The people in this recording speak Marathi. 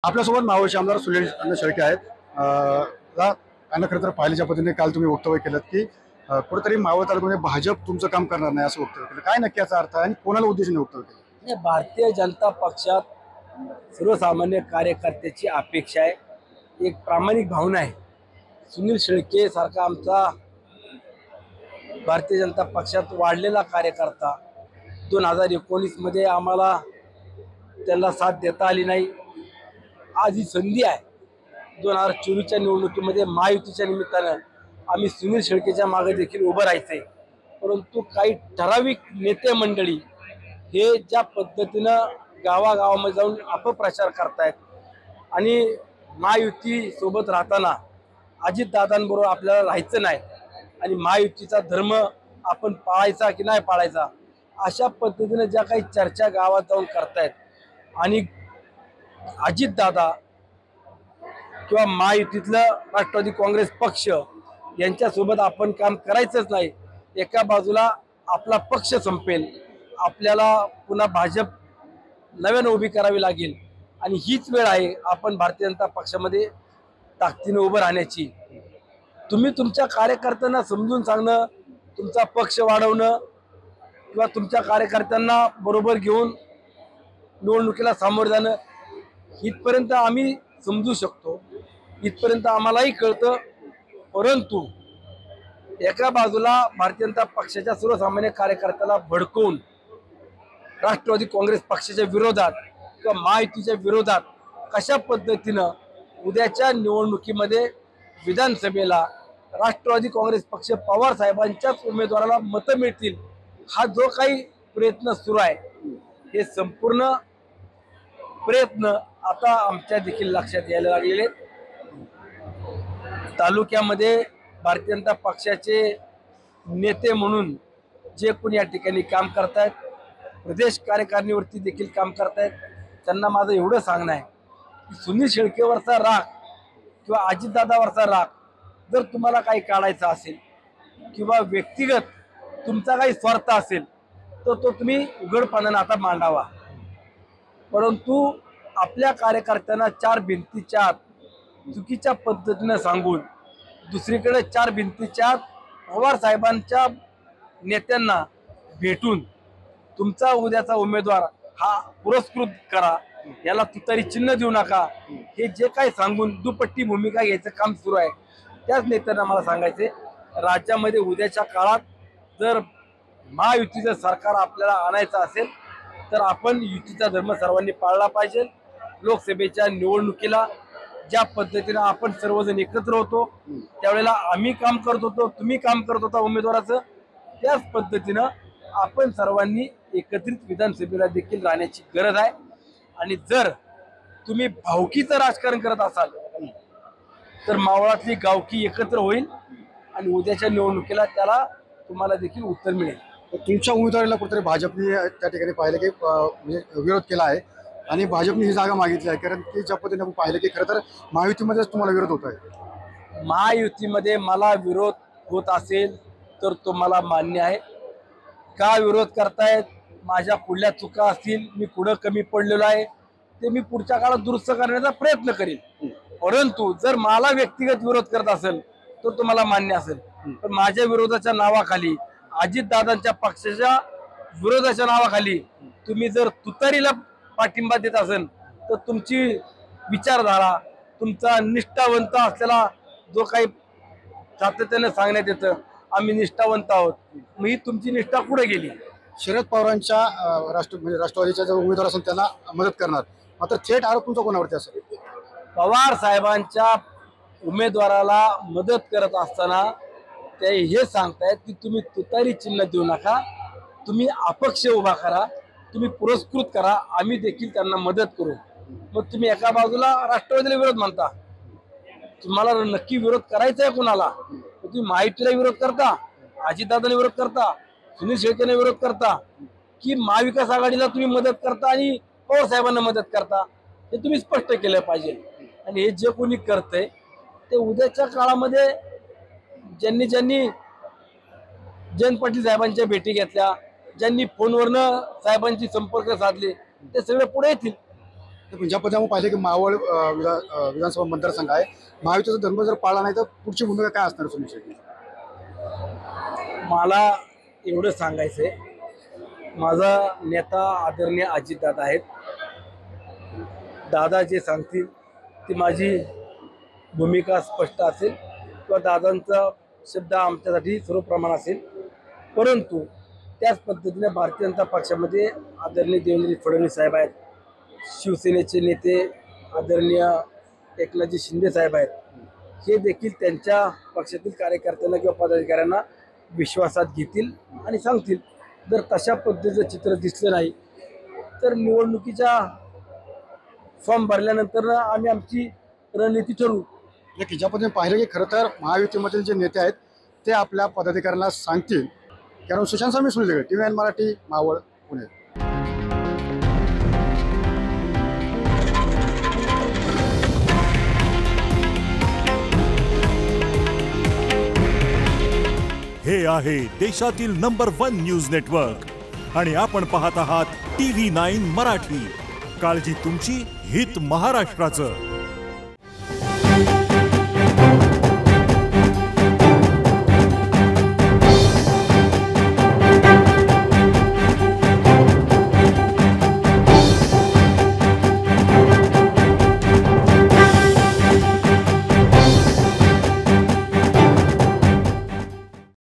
आपल्यासोबत मावळचे आमदार सुनील अण्णा शेळके आहेत. त्यांना खरं तर पाहिल्याच्या पद्धतीने काल तुम्ही वक्तव्य केलं की कुठेतरी मावळ तालुक्यामध्ये भाजप तुमचं काम करणार नाही असं वक्तव्य केलं. काय नक्की याचा अर्थ आहे आणि कोणाला उद्देशून वक्तव्य केलं? म्हणजे भारतीय जनता पक्षात सर्वसामान्य कार्यकर्त्याची अपेक्षा आहे, एक प्रामाणिक भावना आहे. सुनील शेळके सारखा आमचा भारतीय जनता पक्षात वाढलेला कार्यकर्ता 2019 मध्ये आम्हाला त्याला साथ देता आली नाही. आज ही संधी आहे. 2024च्या निवडणुकीमध्ये महायुतीच्या निमित्तानं आम्ही सुनील शेळकेच्या मागे देखील उभं राहायचंय. परंतु काही ठराविक नेते मंडळी हे ज्या पद्धतीनं गावागावामध्ये जाऊन अपप्रचार करतायत आणि महायुती सोबत राहताना अजितदादांबरोबर आपल्याला राहायचं नाही आणि महायुतीचा धर्म आपण पाळायचा की नाही पाळायचा, अशा पद्धतीनं ज्या काही चर्चा गावात जाऊन करतायत आणि अजितदादा किंवा महायुतीतलं राष्ट्रवादी काँग्रेस पक्ष यांच्यासोबत आपण काम करायचंच नाही. एका बाजूला आपला पक्ष संपेल, आपल्याला पुन्हा भाजप नव्यानं उभी करावी लागेल आणि हीच वेळ आहे आपण भारतीय जनता पक्षामध्ये ताकदीने उभं राहण्याची. तुम्ही तुमच्या कार्यकर्त्यांना समजून सांगणं, तुमचा पक्ष वाढवणं किंवा तुमच्या कार्यकर्त्यांना बरोबर घेऊन निवडणुकीला सामोरं जाणं, इथपर्यंत आम्ही समजू शकतो, इथपर्यंत आम्हालाही कळतं. परंतु एका बाजूला भारतीय जनता पक्षाच्या सर्वसामान्य कार्यकर्त्याला भडकवून राष्ट्रवादी काँग्रेस पक्षाच्या विरोधात किंवा महायुतीच्या विरोधात कशा पद्धतीनं उद्याच्या निवडणुकीमध्ये विधानसभेला राष्ट्रवादी काँग्रेस पक्ष पवार साहेबांच्याच उमेदवाराला मतं मिळतील, हा जो काही प्रयत्न सुरू आहे, हे संपूर्ण प्रयत्न आता आमच्या देखील लक्षात यायला लागलेले आहेत. तालुक्यामध्ये भारतीय जनता पक्षाचे नेते म्हणून जे कोणी या ठिकाणी काम करतायत, प्रदेश कार्यकारिणीवरती देखील काम करतायत, त्यांना माझं एवढं सांगणं आहे की सुनील शेळकेवरचा राग किंवा अजितदादावरचा राग जर तुम्हाला काही काढायचा असेल किंवा व्यक्तिगत तुमचा काही स्वार्थ असेल तर तो तुम्ही उघडपणानं आता मांडावा. परंतु आपल्या कार्यकर्त्यांना चार भिंतीच्या आत चुकीच्या पद्धतीनं सांगून दुसरीकडे चार भिंतीच्या आत पवार साहेबांच्या नेत्यांना भेटून तुमचा उद्याचा उमेदवार हा पुरस्कृत करा, याला तुतारी चिन्ह देऊ नका, हे जे काही सांगून दुपट्टी भूमिका घ्यायचं काम सुरू आहे. त्याच नेत्यांना मला सांगायचे, राज्यामध्ये उद्याच्या काळात जर महायुतीचं सरकार आपल्याला आणायचं असेल तर आपण युतीचा धर्म सर्वांनी पाळला पाहिजे. लोकसभेच्या निवडणुकीला ज्या पद्धतीनं आपण सर्वजण एकत्र होतो, त्यावेळेला आम्ही काम करत होतो, तुम्ही काम करत होता उमेदवाराचं, त्याच पद्धतीनं आपण सर्वांनी एकत्रित विधानसभेला देखील राहण्याची गरज आहे. आणि जर तुम्ही भावकीचं राजकारण करत असाल तर मावळातली गावकी एकत्र होईल आणि उद्याच्या निवडणुकीला त्याला तुम्हाला देखील उत्तर मिळेल. तुमच्या उमेदवारीला कुठेतरी भाजपने त्या ठिकाणी पाहिलं की म्हणजे विरोध केला आहे आणि भाजपने ही जागा मागितली आहे, कारण की ज्या पद्धतीने आपण पाहिलं की खरं तर महायुतीमध्येच तुम्हाला विरोध होत आहे. महायुतीमध्ये मला विरोध होत असेल तर तो मला मान्य आहे. का विरोध करतायत, माझ्या कुठल्या चुका असतील, मी कुठं कमी पडलेलो आहे, ते मी पुढच्या काळात दुरुस्त करण्याचा प्रयत्न करेन. परंतु जर मला व्यक्तिगत विरोध करत असेल तर तो मला मान्य असेल. पण माझ्या विरोधाच्या नावाखाली, अजितदादांच्या पक्षाच्या विरोधाच्या नावाखाली तुम्ही जर तुतारीला पाठिंबा देत असेल तर तुमची विचारधारा, तुमचा निष्ठावंत असलेला जो काही सातत्याने सांगण्यात येतं आम्ही निष्ठावंत आहोत, मग ही तुमची निष्ठा कुठे गेली? शरद पवारांच्या राष्ट्रवादीच्या जो उमेदवार असेल त्यांना मदत करणार, मात्र थेट आरोप तुमचा कोणावरती असेल? पवार साहेबांच्या उमेदवाराला मदत करत असताना ते हे सांगतायत की तुम्ही तुतारी चिन्ह देऊ नका, तुम्ही अपक्ष उभा करा, तुम्ही पुरस्कृत करा, आम्ही देखील त्यांना मदत करू. मग तुम्ही एका बाजूला राष्ट्रवादीला विरोध म्हणता, तुम्हाला नक्की विरोध करायचा आहे कुणाला? तुम्ही महायुतीला विरोध करता, अजितदादांना विरोध करता, सुनील शेळकेने विरोध करता, की महाविकास आघाडीला तुम्ही मदत करता आणि पवार साहेबांना मदत करता? हे तुम्ही स्पष्ट केलं पाहिजे. आणि हे जे कोणी करतंय ते उद्याच्या काळामध्ये ज्यांनी जयंत पाटील साहेबांच्या भेटी घेतल्या, ज्यांनी फोनवरनं साहेबांची संपर्क साधले, ते सगळे पुढे येतील. पण ज्या पद्धतीने आपण पाहिलं की मावळ विधानसभा मतदारसंघ आहे, महायुतीचा धर्म जर पाळला नाही तर पुढची भूमिका काय असणार सुनील शेट्टी? मला एवढं सांगायचंय, माझा नेता आदरणीय अजितदादा आहेत. दादा जे सांगतील ती माझी भूमिका स्पष्ट असेल किंवा दादांचा शब्द आमच्यासाठी सर्वप्रमाण असेल. परंतु त्याच पद्धतीने भारतीय जनता पक्षामध्ये आदरणीय देवेंद्र फडणवीस साहेब आहेत, शिवसेनेचे नेते आदरणीय एकनाथजी शिंदे साहेब आहेत. हे देखील त्यांच्या पक्षातील कार्यकर्त्यांना किंवा पदाधिकाऱ्यांना विश्वासात घेतील आणि सांगतील. जर तशा पद्धतीचं चित्र दिसलं नाही तर निवडणुकीच्या फॉर्म भरल्यानंतर आम्ही आमची रणनीती ठरवू. की ज्या पद्धतीने पाहिलं की खरं तर महायुतीमधील जे नेते आहेत ते आपल्या पदाधिकाऱ्यांना सांगतील. कारण सुशांत स्वामी सुनील TVN मराठी, मावळ, पुणे. हे आहे देशातील नंबर 1 न्यूज नेटवर्क आणि आपण पाहत आहात TV9 मराठी. काळजी तुमची, हित महाराष्ट्राचं.